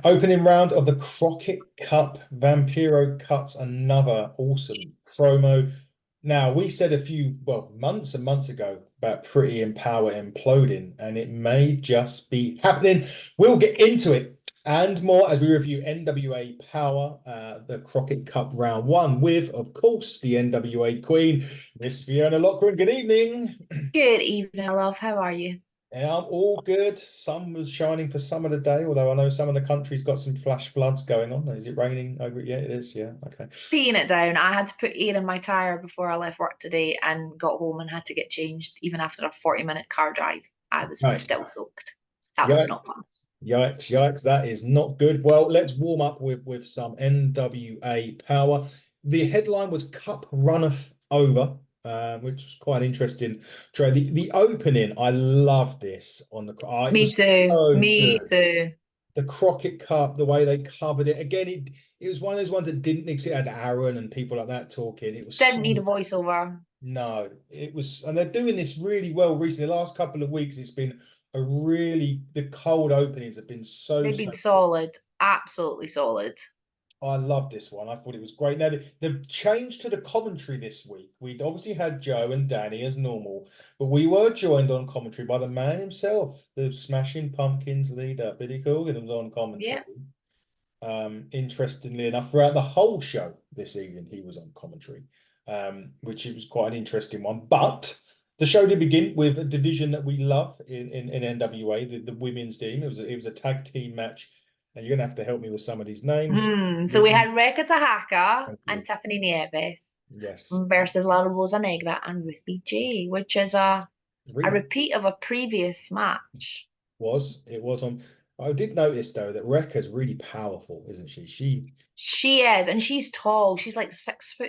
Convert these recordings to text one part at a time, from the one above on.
Opening round of the Crocokett Cup. Vampiro cuts another awesome promo. Now, we said a few, well, months and months ago about Pretty and Power imploding, and it may just be happening. We'll get into it and more as we review NWA Powerr, the Crocokett Cup round one with, of course, the NWA Queen, Miss Fiona Lockwood. Good evening. Good evening, love. How are you? Yeah, I'm all good. Sun was shining for some of the day, although I know some of the country's got some flash floods going on. Is it raining over it? Yeah, it is. Yeah, okay. Peeing it down. I had to put air in my tire before I left work today and got home and had to get changed even after a 40-minute car drive. I was Right. still soaked. That was Yikes, not fun. yikes, yikes. That is not good. Well, let's warm up with some NWA Powerr. The headline was Cup Runneth Over, which was quite interesting. Trey, the opening, I love this on the. It Me was too. so Me good. too. The Crocokett Cup, the way they covered it. Again, it was one of those ones that didn't mix it. Had Aaron and people like that talking. It was Didn't need so a voiceover. no, it was, and they're doing this really well recently. The last couple of weeks, it's been a really the cold openings have been They've so been good. solid. Absolutely solid. I love this one. I thought it was great. Now the change to the commentary this week. We'd obviously had Joe and Danny as normal, but we were joined on commentary by the man himself, the Smashing Pumpkins leader, Billy Corgan, was on commentary. Yeah. Interestingly enough, throughout the whole show this evening, he was on commentary, which it was quite an interesting one. But the show did begin with a division that we love in NWA, the women's team. It was a tag team match, and you're gonna have to help me with some of these names. So we had Rekha Tahaka Thank and you. Tiffany Nieves Yes, versus La Rosa Negra and Ruthie J, which is a Re repeat of a previous match. it was on. I did notice though that Rekka's really powerful, isn't she? She She is, and she's tall. She's like 6'3"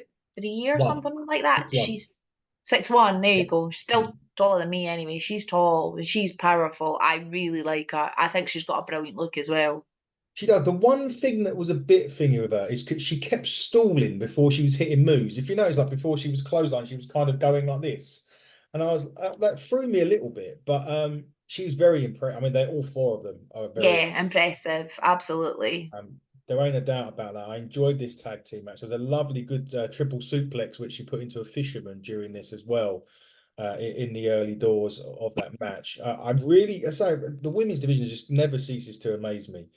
or won. something like that. It's one. She's 6'1". There Yeah. you go. She's still taller than me anyway. She's tall. She's powerful. I really like her. I think she's got a brilliant look as well. She does. The one thing that was a bit thingy with her is 'cause she kept stalling before she was hitting moves. If you notice, like before she was clothesline, she was kind of going like this, and I was that threw me a little bit. But she was very impressed. I mean, they all four of them are very. Yeah, impressive. Absolutely. There ain't a doubt about that. I enjoyed this tag team match. There was a lovely, good triple suplex which she put into a fisherman during this as well. In the early doors of that match, I really, I say, the women's division just never ceases to amaze me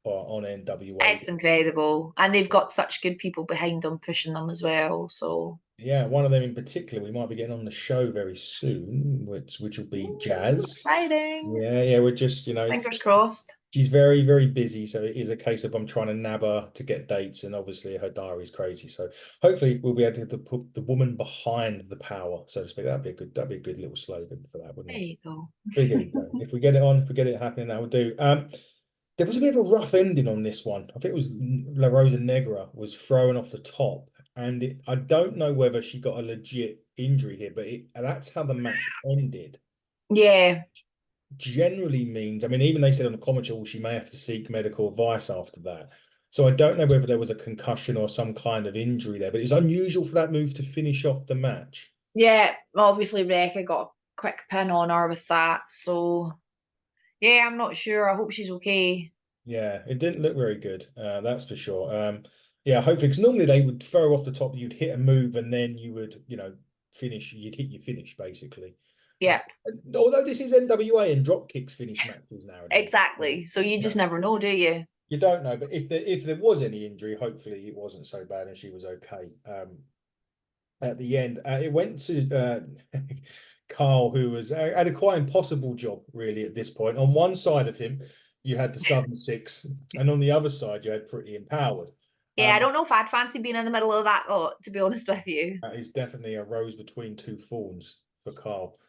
on NWA. It's incredible. And they've got such good people behind them pushing them as well. So, Yeah, one of them in particular, we might be getting on the show very soon, which will be ooh, Jazz. exciting. Yeah, we're just, Fingers crossed. she's very, very busy, so it is a case of I'm trying to nab her to get dates, and obviously her diary's crazy. So hopefully we'll be able to put the woman behind the power, so to speak. That'd be a good little slogan for that, wouldn't There it? you go. We get it going. If we get it on, if we get it happening, that would do. There was a bit of a rough ending on this one. I think it was La Rosa Negra was thrown off the top, and I don't know whether she got a legit injury here, but that's how the match ended. Yeah. Generally means, I mean, even they said on the commentary, well, she may have to seek medical advice after that. So I don't know whether there was a concussion or some kind of injury there, but it's unusual for that move to finish off the match. Yeah, obviously Rekha got a quick pin on her with that. So yeah, I'm not sure. I hope she's okay. Yeah, it didn't look very good. That's for sure. Yeah, hopefully, because normally they would throw off the top, you'd hit a move, and then you would, finish. You'd hit your finish basically. Uh, Yeah, Although this is NWA and drop kicks finish matches nowadays, exactly. So you no, just never know, do you? you don't know. But if there was any injury, hopefully it wasn't so bad and she was okay. At the end, it went to Carl, who was had a quite impossible job really at this point. On one side of him, you had the Southern Six, and on the other side, you had Pretty Empowered. Yeah, I Um, don't know if I'd fancy being in the middle of that lot, to be honest with you. that is definitely a rose between two thorns for Carl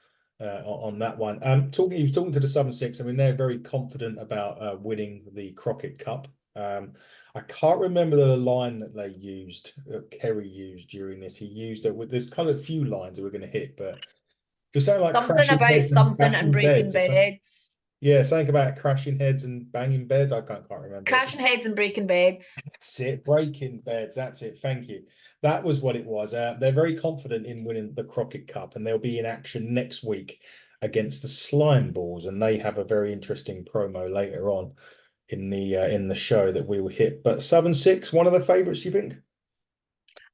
on that one. He was talking to the Southern Six. I mean, they're very confident about winning the Crocokett Cup. I can't remember the line that they used, Kerry used during this. He used it with there's kind of a few lines that we're going to hit, but it was something like Something crashing about heads and something and bashing breaking beds or something. beds. Yeah, something about crashing heads and banging beds. I can't remember. Crashing heads and breaking beds. That's it. Breaking beds. That's it. Thank you. That was what it was. They're very confident in winning the Crocokett Cup, and they'll be in action next week against the Slime Balls, and they have a very interesting promo later on in the show that we will hit. But Southern Six, one of the favourites, do you think?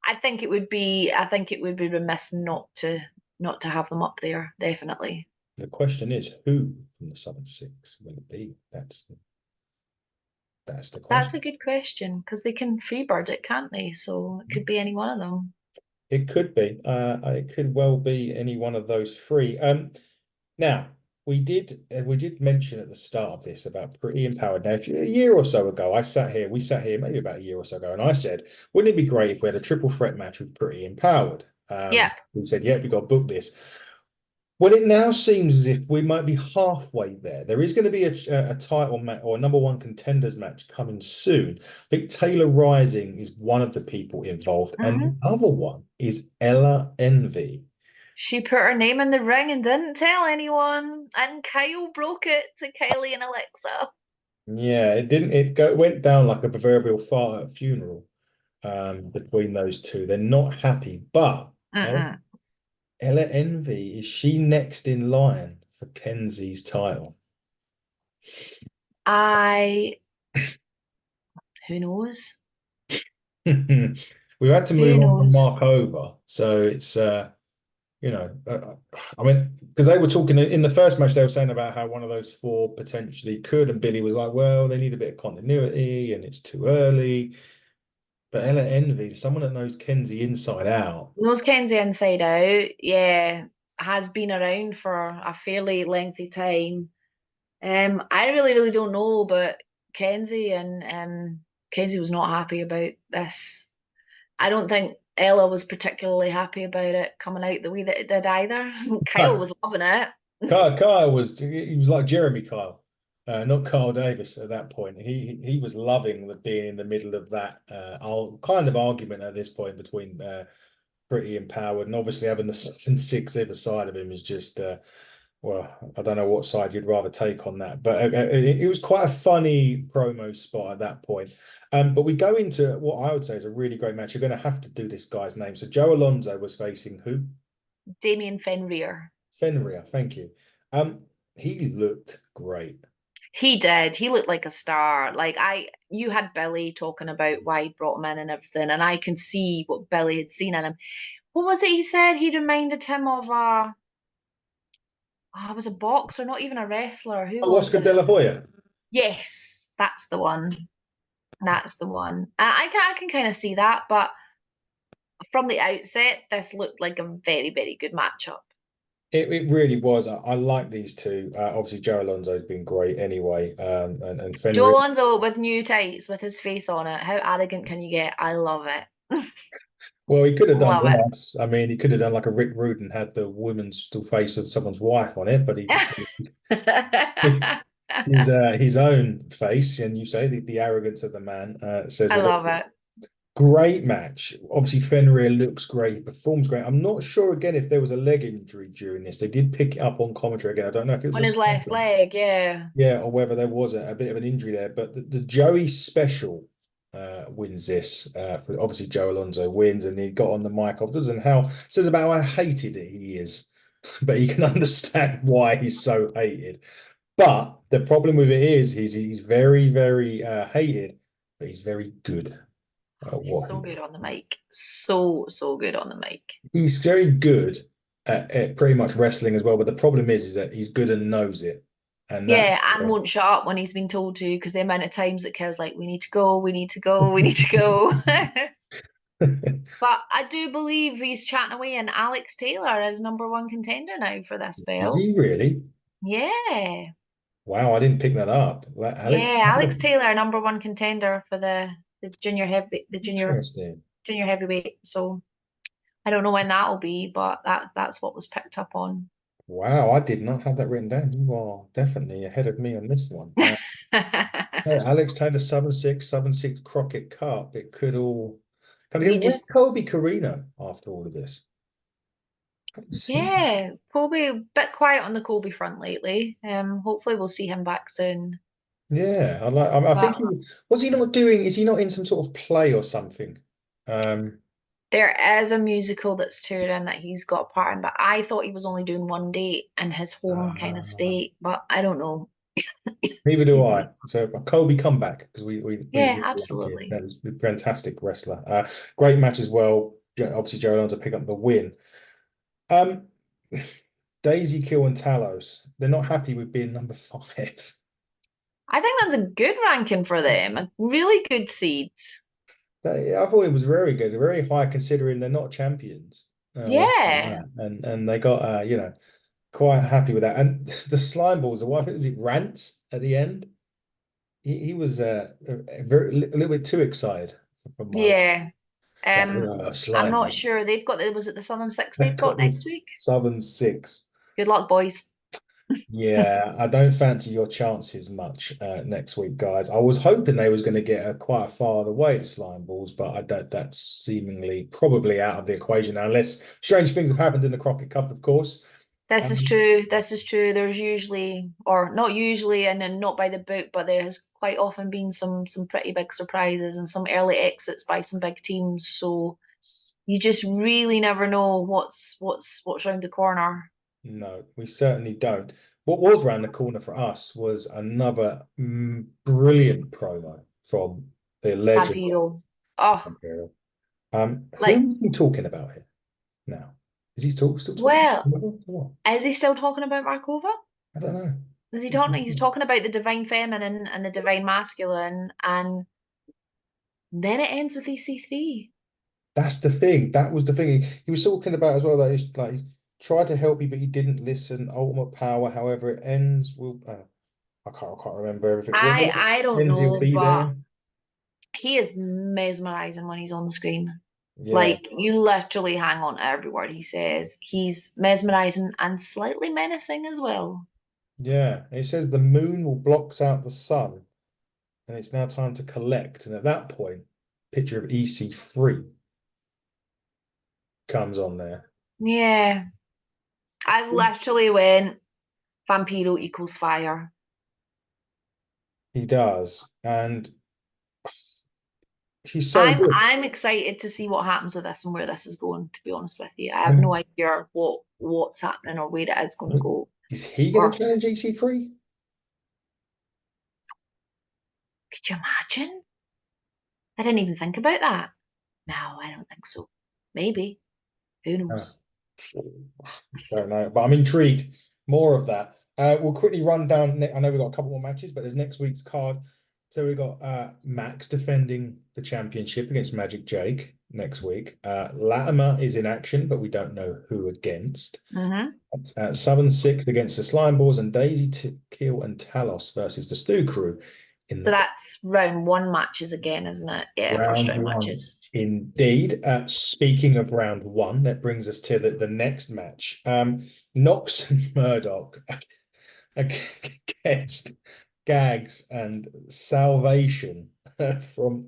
I think it would be remiss not to have them up there, definitely. The question is, who from the Southern Six will it be? That's the That's a question. good question because they can freebird it, can't they? So it could be any one of them. It could be. It could well be any one of those three. Now we did mention at the start of this about Pretty Empowered. Now, a year or so ago, we sat here maybe about a year or so ago, and I said, wouldn't it be great if we had a triple threat match with Pretty Empowered? Yeah. We said, yeah, we got to book this. Well, it now seems as if we might be halfway there. There is going to be a title match or a number one contenders match coming soon. I think Taylor Rising is one of the people involved, and Hmm. the other one is Ella Envy. She put her name in the ring and didn't tell anyone. And Kyle broke it to Kylie and Alexa. Yeah, it didn't. Went down like a proverbial fart at a funeral between those two. They're not happy, but Mm-mm. Ella Envy, is she next in line for Kenzie's title? I, who knows? We've had to Who move on from knows? Mark over, so it's I mean, because they were talking in the first match, they were saying about how one of those four potentially could, and Billy was like, "Well, they need a bit of continuity, and it's too early." But Ella Envy, someone that knows Kenzie inside out. Knows Kenzie inside out. Yeah, has been around for a fairly lengthy time. I really don't know, but Kenzie and Kenzie was not happy about this. I don't think Ella was particularly happy about it coming out the way that it did either. Kyle was loving it. Kyle he was like Jeremy Kyle, not Kyle Davis at that point. He was loving the being in the middle of that kind of argument at this point between Pretty Empowered, and obviously having the 7-6 either side of him is just well, I don't know what side you'd rather take on that, but it was quite a funny promo spot at that point. But we go into what I would say is a really great match. You're going to have to do this guy's name. So Joe Alonso was facing who? Damien Fenrir. Fenrir, thank you. He looked great. He did. He looked like a star. You had Billy talking about why he brought him in and everything, and I can see what Billy had seen in him. What was it he said? He reminded him of it was a boxer, not even a wrestler. Who Oh, was Oscar De it? La Hoya. Yes, that's the one. That's the one. I can kind of see that, but from the outset, this looked like a very good matchup. It really was. I like these two. Obviously, Joe Alonso's been great anyway. And Joe Fenrir. Alonso with new tights with his face on it. How arrogant can you get? I love it. Well, he could have done Love it. worse. I mean, he could have done like a Rick Rude and had the woman's still face of someone's wife on it, but he just his own face. And you say the arrogance of the man says I it love all. it. Great match. Obviously, Fenrir looks great, he performs great. I'm not sure again if there was a leg injury during this. They did pick it up on commentary again. I don't know if it was On a his left stumbling. leg, yeah. Yeah, or whether there was a bit of an injury there. But the Joey special wins this. For obviously Joe Alonso wins, and he got on the mic afterwards and how says about how hated he is, but you can understand why he's so hated. But the problem with it is he's very hated, but he's very good at He's what so he good on the mic. So good on the mic. he's very good at pretty much wrestling as well. But the problem is that he's good and knows it, and that. Yeah, and won't shut up when he's been told to because the amount of times that Kel's like, we need to go, we need to go, we need to go. But I do believe he's chatting away, and Alex Taylor is number one contender now for this Is belt. he really? Yeah. Wow, I didn't pick that up. Alex, Yeah, Alex Taylor, number one contender for the interesting. junior heavyweight. So I don't know when that'll be, but that's what was picked up on. Wow, I did not have that written down. You are definitely ahead of me on this one. Hey, Alex Taylor, 7-6, 7-6 Crockett Cup. It could all. Can I We hear where's just Colby Carino after all of this? I haven't seen him. Yeah, Colby, a bit quiet on the Colby front lately. Hopefully we'll see him back soon. Yeah, I think But he was he not doing, is he not in some sort of play or something? Um, there is a musical that's touring that he's got a part in, but I thought he was only doing one date in his home kind of uh, state, but I don't know. Neither do Excuse I. me. So a Kobe comeback because we Yeah, really like it. absolutely. That was a fantastic wrestler. Great match as well. Yeah, obviously Joe Alonso pick up the win. Um, Daisy Kill and Talos, they're not happy with being number 5. I think that's a good ranking for them. A really good seed. I thought it was very good, very high considering they're not champions or anything like Yeah. that. And they got quite happy with that. And the slime balls, the one was it Rants at the end? He was a little bit too excited for my life. Yeah. It's like I'm slime not ball. sure. They've got was it the Southern Six they've They've got got next this week? Southern Six. Good luck, boys. Yeah, I don't fancy your chances much next week, guys. I was hoping they was going to get quite far away to slime balls, but I don't. That's seemingly probably out of the equation now, unless strange things have happened in the Crockett Cup, of course. This is Um, true. This is true. There's usually, or not usually, and then not by the book, but there has quite often been some pretty big surprises and some early exits by some big teams. So you just really never know what's around the corner. no, we certainly don't. What was round the corner for us was another brilliant promo from the legend. Vampiro. Oh, Imperial. like, Who are we talking about here now? Is he still talking? well, What? is he still talking about Markova? I don't know. Is he talking? He's talking about the divine feminine and the divine masculine, and then it ends with EC3. That's the thing. That was the thing. He was talking about as well that he's like he tried to help you, but he didn't listen. Ultimate power, however, it ends. Will I can't remember everything. I don't When he'll know, be but there. he is mesmerizing when he's on the screen. Yeah, Like you literally hang on to every word he says. He's mesmerizing and slightly menacing as well. yeah. It says the moon will blocks out the sun, and it's now time to collect. And at that point, picture of EC3 comes on there. Yeah, I literally went Vampiro equals fire. He does, and he's so I'm good. I'm excited to see what happens with this and where this is going, to be honest with you. I have no And idea what's happening or where it is going to go. is he going to Or challenge EC3? could you imagine? I didn't even think about that. No, I don't think so. Maybe. Who knows? Don't know, but I'm intrigued. More of that. We'll quickly run down. I know we've got a couple more matches, but there's next week's card. So we've got Max defending the championship against Magic Jake next week. Latimer is in action, but we don't know who against. Hmm. Southern Six against the Slime Balls, and Daisy Kill and Talos versus the Stew Crew in So the that's round one matches again, isn't it? Yeah, first round round one. matches. Indeed. Speaking of round one, that brings us to the next match. Knox and Murdoch against Gags and Salvation from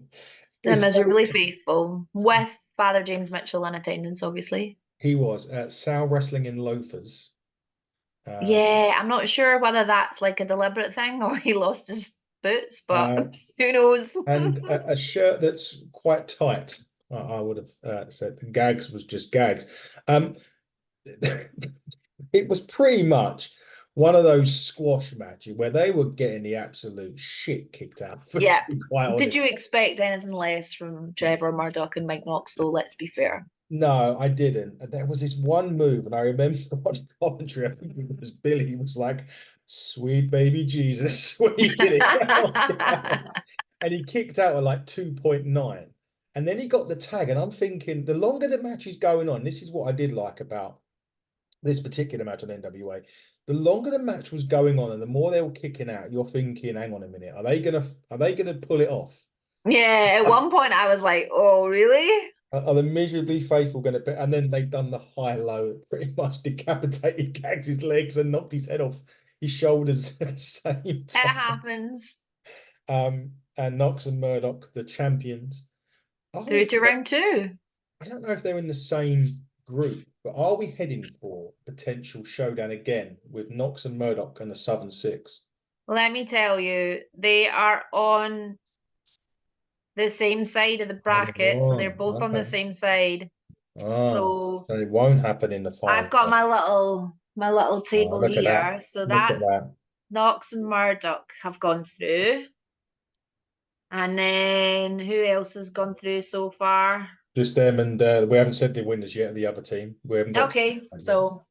The this. miserably faithful with Father James Mitchell in attendance, obviously. He was Sal wrestling in loafers. Um, Yeah, I'm not sure whether that's like a deliberate thing or he lost his boots, but uh, who knows? and a shirt that's quite tight. I would have said Gags was just Gags. It was pretty much one of those squash matches where they were getting the absolute shit kicked out of them, to Yeah. be quite Did honest. you expect anything less from Trevor Murdoch and Mike Knox, though? Let's be fair. No, I didn't. There was this one move, and I remember watching commentary. I think it was Billy. He was like, "Sweet baby Jesus," when he hit it down. And he kicked out at like 2.9. And then he got the tag. And I'm thinking, the longer the match is going on, this is what I did like about this particular match on NWA. The longer the match was going on and the more they were kicking out, you're thinking, hang on a minute, are they gonna pull it off? Yeah, at Are, one point I was like, oh, really? are the miserably faithful gonna be? And then they've done the high low that pretty much decapitated Gags' legs and knocked his head off his shoulders at the same It time. happens. And Knox and Murdoch, the champions. Are Through we to round two. I don't know if they're in the same group, but are we heading for potential showdown again with Knox and Murdoch and the Southern Six? Let me tell you, they are on the same side of the bracket, so they're Oh, both on the okay. same side. Oh, So so it won't happen in the I've final. got my little Oh, table look at that. here. So Look at that's that. Knox and Murdoch have gone through. And then who else has gone through so far? Just them, and we haven't said the winners yet. The other team, we haven't got to Okay, that so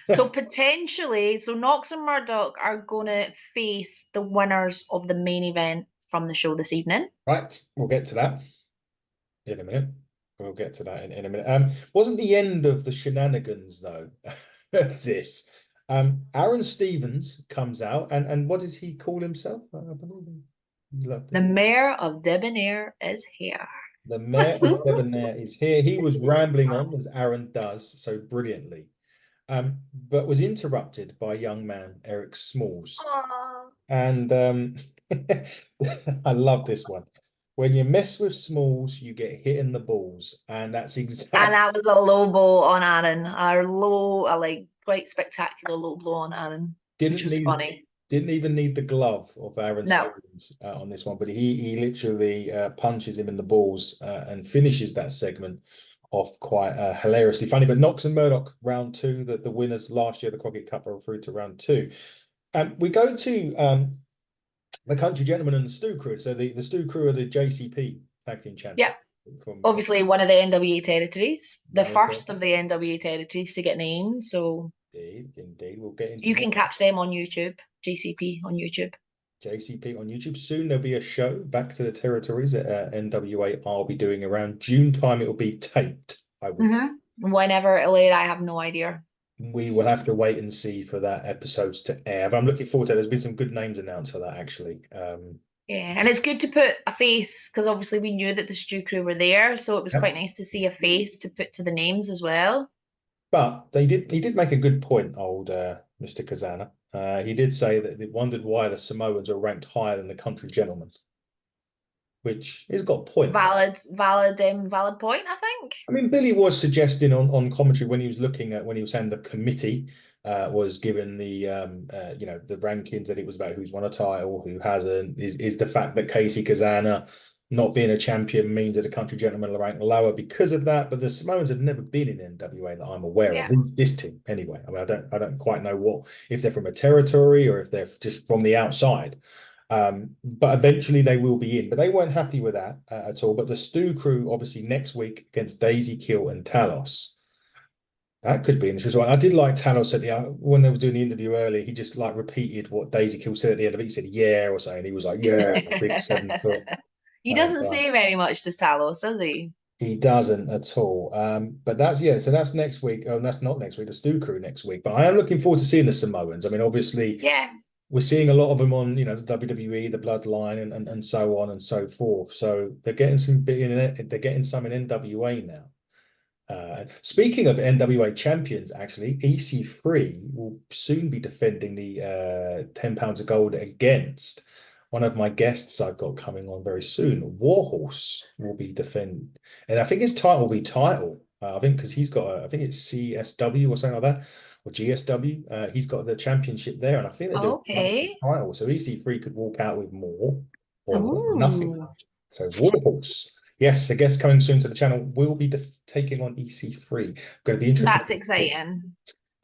yet. potentially, so Knox and Murdoch are going to face the winners of the main event from the show this evening. Right, we'll get to that in a minute. We'll get to that in a minute. Wasn't the end of the shenanigans though? This. Aaron Stevens comes out, and what does he call himself? I believe he loved The it. mayor of Debonair is here. The mayor of Debonair is here. He was rambling on as Aaron does so brilliantly, but was interrupted by young man Eric Smalls. Aww. And I love this one. When you mess with Smalls, you get hit in the balls, and that's And exactly that was a low blow on Aaron. A like quite spectacular low blow on Aaron, which didn't was need funny. didn't even need the glove of Aaron No. Stevens on this one, but he literally punches him in the balls and finishes that segment off quite hilariously funny. But Knox and Murdoch round two, the winners last year, the Crcokett Cup, are through to round two. We go to the Country Gentlemen and the Stew Crew. So the Stew Crew are the JCP tag team Yeah. champions from Obviously one of the NWA territories. The one of first of the NWA territories to get named. So indeed, we'll get into you that. can catch them on YouTube, JCP on YouTube. JCP on YouTube. Soon there'll be a show back to the territories at NWA. I'll be doing around June time. It will be taped. I would. Whenever it'll air, I have no idea. We will have to wait and see for that episodes to air. But I'm looking forward to it. There's been some good names announced for that actually. Yeah, and it's good to put a face because obviously we knew that the Stew Crew were there, so it was Yep. quite nice to see a face to put to the names as well. But he did make a good point, old Mr. Kazana. He did say that he wondered why the Samoans are ranked higher than the Country Gentlemen, which has got a point. Valid point, I think. I mean, Billy was suggesting on commentary when he was looking at when he was saying the committee was given the the rankings that it was about who's won a title, who hasn't, is the fact that Casey Kazana not being a champion means that the Country Gentlemen are ranked lower because of that. But the Samoans have never been in NWA that I'm aware of. Yeah. This team anyway. I mean, I don't quite know what if they're from a territory or if they're just from the outside. But eventually they will be in. But they weren't happy with that at all. But the Stew Crew, obviously, next week against Daisy Kill and Talos. That could be an interesting one. I did like Talos at the when they were doing the interview earlier. He just like repeated what Daisy Kill said at the end of it. He said, "Yeah," or something. He was like, "Yeah," a big 7 foot. He And doesn't say very much to Talos, does he? he doesn't at all. But that's so that's next week. Oh, that's not next week. The Stew Crew next week. But I am looking forward to seeing the Samoans. I mean, obviously, Yeah. we're seeing a lot of them on, the WWE, the Bloodline, and so on and so forth. So they're getting some bit in it. They're getting some in NWA now. Speaking of NWA champions, actually, EC3 will soon be defending the £10 of gold against one of my guests I've got coming on very soon. Warhorse will be defending, and I think his title will be title. I think because he's got, I think it's CSW or something like that, or GSW. He's got the championship there, and I think they're doing Okay. title. So EC3 could walk out with more or nothing. Ooh. So Warhorse. Yes, a guest coming soon to the channel will be taking on EC3. Going to be interesting. That's exciting.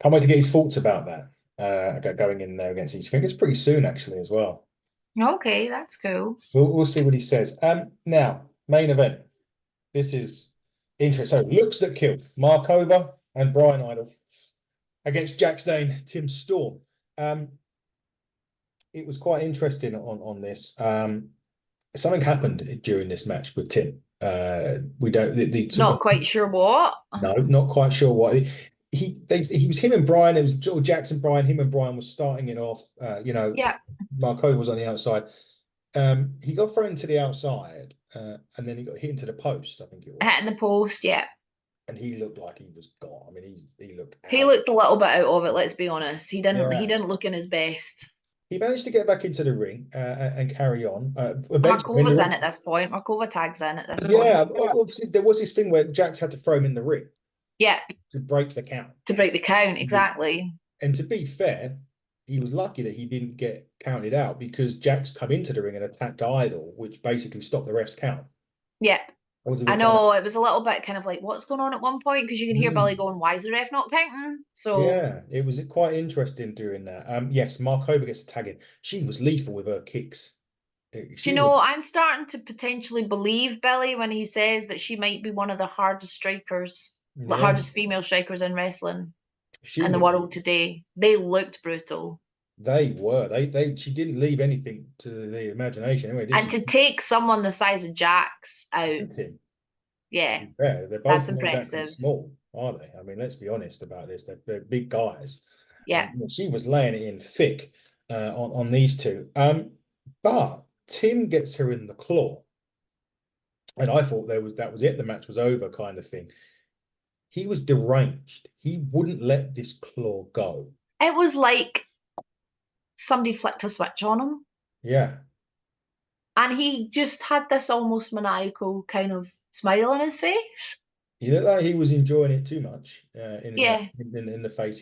Can't wait to get his thoughts about that. Going in there against EC3. I think it's pretty soon actually as well. Okay, that's cool. We'll see what he says. Now main event. This is interesting. So looks that killed Markova and Brian Idol against Jack Dane, Tim Storm. It was quite interesting on this. Something happened during this match with Tim. We don't Not quite sure what. no, not quite sure what he was him and Brian. It was Jackson Brian. Him and Brian was starting it off. Yeah. Markova was on the outside. He got thrown to the outside, and then he got hit into the post. I think it was. Hitting the post, yeah. And he looked like he was gone. I mean, he looked. He looked a little bit out of it. Let's be honest. He didn't. Yeah. He didn't look in his best. He managed to get back into the ring and carry on. Markova's in at this point. Markova tags in at this point. Yeah, obviously there was this thing where Jax had to throw him in the ring. Yeah. To break the count. To break the count, exactly. And to be fair, he was lucky that he didn't get counted out because Jax come into the ring and attacked Idol, which basically stopped the ref's count. Yeah. Or did I it kind of? know it was a little bit kind of like, what's going on at one point? Because you can hear Billy going, why is the ref not counting? So, Yeah, it was quite interesting doing that. Yes, Markova gets a tag in. She was lethal with her kicks. do you She was. know, I'm starting to potentially believe Billy when he says that she might be one of the hardest strikers, the Yeah, hardest female strikers in wrestling she in the looked. world today. They looked brutal. They were. They. She didn't leave anything to the imagination. Anyway, did And she? to take someone the size of Jax out, And Tim, to yeah, be fair, they're both that's not exactly impressive. small, are they? I mean, let's be honest about this. They're big guys, Yeah. and she was laying it in thick on these two. But Tim gets her in the claw, and I thought that was it. The match was over, kind of thing. He was deranged. He wouldn't let this claw go. It was like somebody flicked a switch on him. Yeah, And he just had this almost maniacal kind of smile on his face. he looked like he was enjoying it too much Yeah. in the face.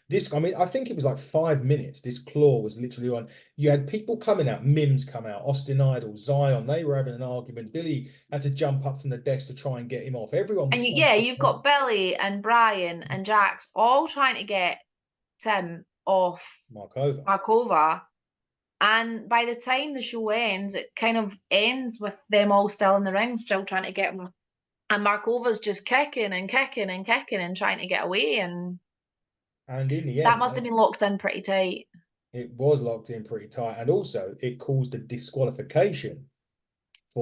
This. I mean, I think it was like 5 minutes. This claw was literally on. You had people coming out, Mims come out, Austin Idol, Zion. They were having an argument. Billy had to jump up from the desk to try and get him off. Everyone And was trying yeah, to you've get got Billy and Brian and Jax all trying to get Tim off Mark over. Markova. And by the time the show ends, it kind of ends with them all still in the ring, still trying to get him. And Markova's just kicking and kicking and kicking and trying to get away. And And in the that end, must have been locked in pretty tight. it was locked in pretty tight. And also, it caused a disqualification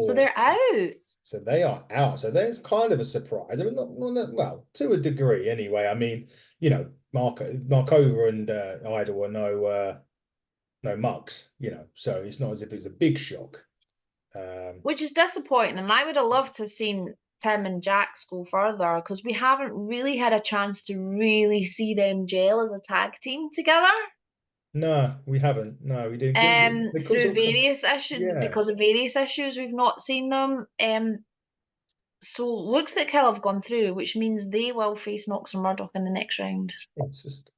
So for. they're out. So they are out. So there's kind of a surprise. I mean, well, to a degree anyway. I mean, Markova and Idol are no mugs, so it's not as if it was a big shock. Which is disappointing. And I would have loved to have seen Tim and Jax go further because we haven't really had a chance to really see them gel as a tag team together. No, we haven't. No, we didn't. Because Through all come, various issues, yeah, because of various issues, we've not seen them. So looks like hell have gone through, which means they will face Knox and Murdoch in the next round. it's just,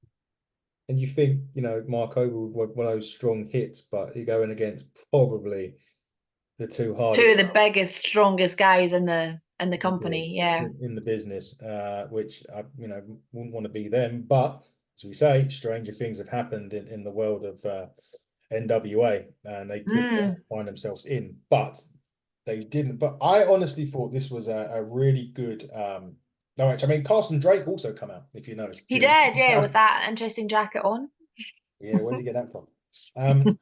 and you think, Markova with one of those strong hits, but you're going against probably the two Two hardest of the biggest, strongest guys in the individuals company. Yeah. in the business, which I, wouldn't want to be them. But as we say, stranger things have happened in the world of NWA, and they could Mm. find themselves in, but they didn't. But I honestly thought this was a really good. No, actually, I mean, Carson Drake also come out, if you noticed. He did, yeah, with that interesting jacket on. Yeah, where did you get that from?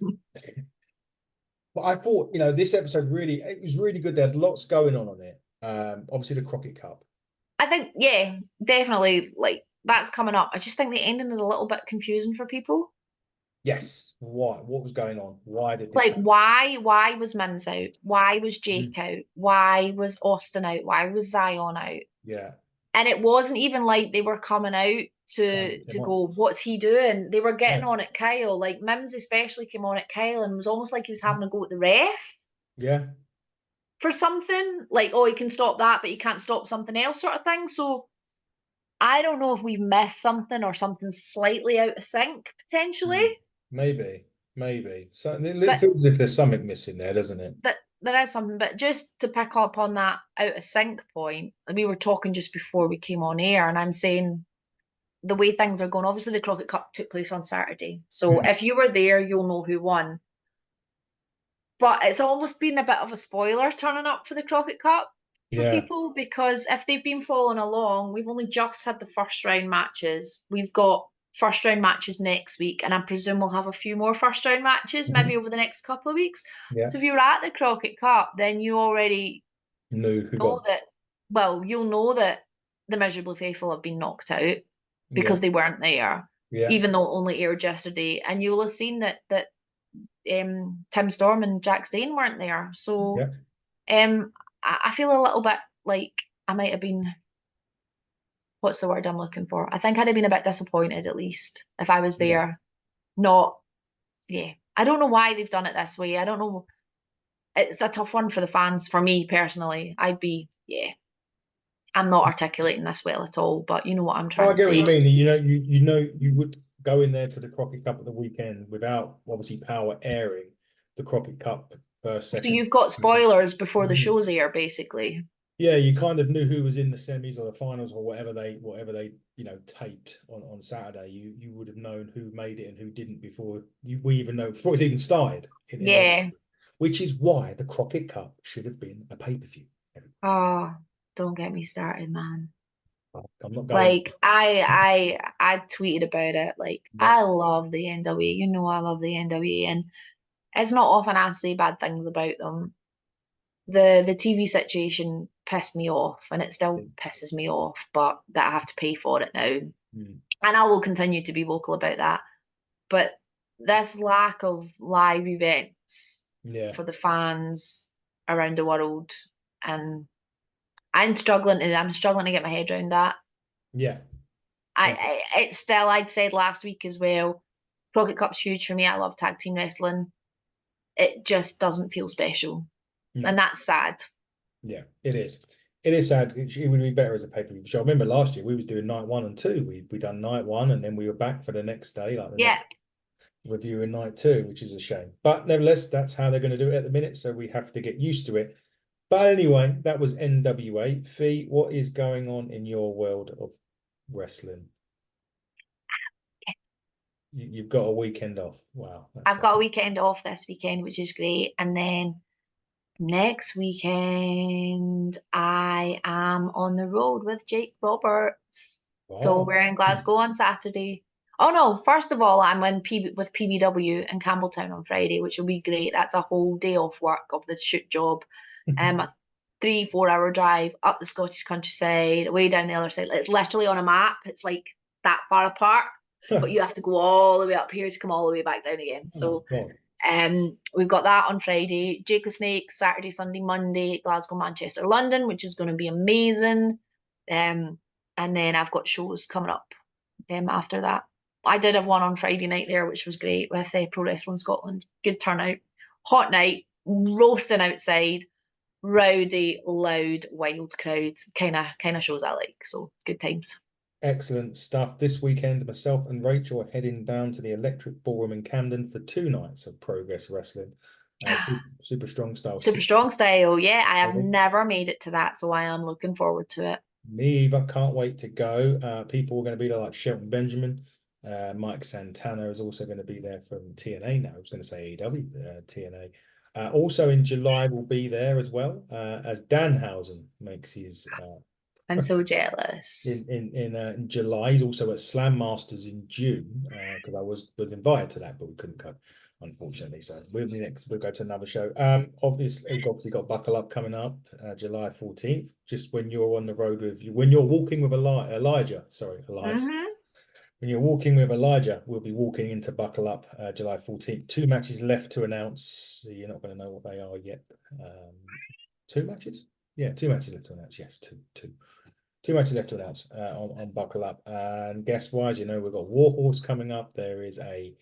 But I thought, this episode it was really good. They had lots going on it. Obviously the Crockett Cup. I think, yeah, definitely, like that's coming up. I just think the ending is a little bit confusing for people. Yes. What was going on? Why did this Like, happen? why was Mims out? Why was Mhm. Jake out? Why was Austin out? Why was Zion out? Yeah. And it wasn't even like they were coming out Trying to to get to him on. go, what's he doing? They were getting Yeah. on at Kyle. Like Mims especially came on at Kyle and was almost like he was having a go at the ref Yeah. for something. Like, oh, he can stop that, but he can't stop something else, sort of thing. So I don't know if we've missed something or something slightly out of sync potentially. Maybe. Maybe. So it But feels as if there's something missing there, doesn't it? that there is something. But just to pick up on that out of sync point, we were talking just before we came on air, and I'm saying the way things are going. Obviously, the Crockett Cup took place on Saturday, so Mm. if you were there, you'll know who won. But it's almost been a bit of a spoiler turning up for the Crockett Cup for Yeah. people because if they've been following along, we've only just had the first round matches. We've got first round matches next week, and I presume we'll have a few more first round matches maybe Mhm. over the next couple of weeks. Yeah. So if you were at the Crockett Cup, then you already Knew who know got. that, well, you'll know that the Miserably Faithful have been knocked out Yeah. because they weren't there, Yeah. even though it only aired yesterday. And you'll have seen that Tim Storm and Jack Stain weren't there. So Yeah. I feel a little bit like I might have been, what's the word I'm looking for? I think I'd have been a bit disappointed at least if I was Yeah. there. Not, yeah. I don't know why they've done it this way. I don't know. It's a tough one for the fans. For me personally, I'd be, yeah. I'm not articulating this well at all, but you know what I'm Oh, trying I to get what you say. mean. You would go in there to the Crockett Cup at the weekend without obviously Powerr airing the Crockett Cup first, So second. you've got spoilers before the Mhm. shows air, basically. Yeah, you kind of knew who was in the semis or the finals or whatever they taped on Saturday. You would have known who made it and who didn't we even know before it's even started in the, Yeah. which is why the Crockett Cup should have been a pay-per-view. Oh, don't get me started, man. I'm not going. Like I tweeted about it. Like Yeah, I love the NWA. You know I love the NWA, and it's not often I say bad things about them. The TV situation pissed me off, and it still pisses me off, but that I have to pay for it now. mm, And I will continue to be vocal about that. But this lack of live events yeah, for the fans around the world, and I'm struggling to get my head around that. yeah. It's still, I'd said last week as well, Crockett Cup's huge for me. I love tag team wrestling. It just doesn't feel special. No, And that's sad. yeah, it is. It is sad. It would be better as a pay-per-view show. I remember last year we was doing night 1 and 2. We done night 1 and then we were back for the next day, like the Yeah, next review in night 2, which is a shame. But nevertheless, that's how they're going to do it at the minute, so we have to get used to it. But anyway, that was NWA. Fee, what is going on in your world of wrestling? You've got a weekend off. Wow, I've got a weekend off this weekend, which is great. And then next weekend, I am on the road with Jake Roberts. So wow. we're in Glasgow on Saturday. Oh no, first of all, I'm with PBW in Campbelltown on Friday, which will be great. That's a whole day off work of the shoot job. A 3-4 hour drive up the Scottish countryside, way down the other side. It's literally on a map. It's like that far apart, but you have to go all the way up here to come all the way back down again. Oh my So God. we've got that on Friday. Jake the Snake, Saturday, Sunday, Monday, Glasgow, Manchester, London, which is going to be amazing. And then I've got shows coming up after that. I did have one on Friday night there, which was great with Pro Wrestling Scotland. Good turnout. Hot night, roasting outside, rowdy, loud, wild crowd. Kind of shows I like. So good times. Excellent stuff. This weekend, myself and Rachel are heading down to the Electric Ballroom in Camden for 2 nights of Progress Wrestling. Super strong style. Super strong style. Yeah, I have never made it to that, so I am looking forward to it. Me either. Can't wait to go. People are going to be there like Shelton Benjamin. Mike Santana is also going to be there from TNA now. I was going to say AEW, TNA. Also in July, we'll be there as well as Danhausen makes his I'm so jealous. in July. He's also at Slam Masters in June because I was invited to that, but we couldn't go, unfortunately. So we'll go to another show. Obviously got Buckle Up coming up July 14th. Just when you're on the road when you're walking with Elijah. Sorry, Elias. When you're walking with Elijah, we'll be walking into Buckle Up July 14th. 2 matches left to announce. So you're not going to know what they are yet. 2 matches? Yeah, 2 matches left to announce. Yes, two matches left to announce on Buckle Up. And guest-wise, we've got Warhorse coming up. There is a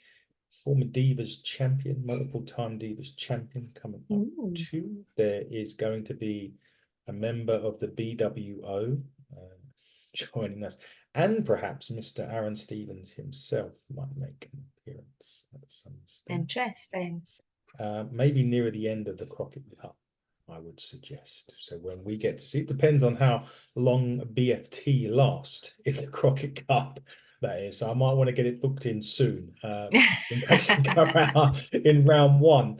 former Divas champion, multiple-time Divas champion coming up too. There is going to be a member of the BWO joining us. And perhaps Mr. Aaron Stevens himself might make an appearance at some stage. Interesting. Maybe nearer the end of the Crockett Cup, I would suggest. So when we get to see, it depends on how long BFT lasts in the Crockett Cup, that is. So I might want to get it booked in soon in case they go out in round 1,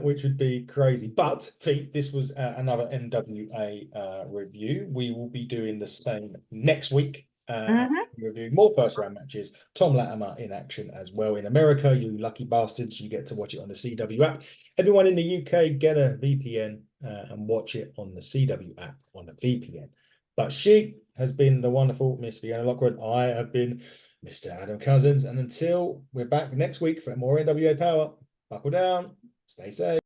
which would be crazy. But this was another NWA review. We will be doing the same next week. Reviewing more first round matches. Tom Latimer in action as well in America. You lucky bastards, you get to watch it on the CW app. Everyone in the UK, get a VPN and watch it on the CW app on a VPN. But she has been the wonderful Miss Fiona Lockwood. I have been Mr. Adam Cousins. And until we're back next week for more NWA Power, buckle down, stay safe.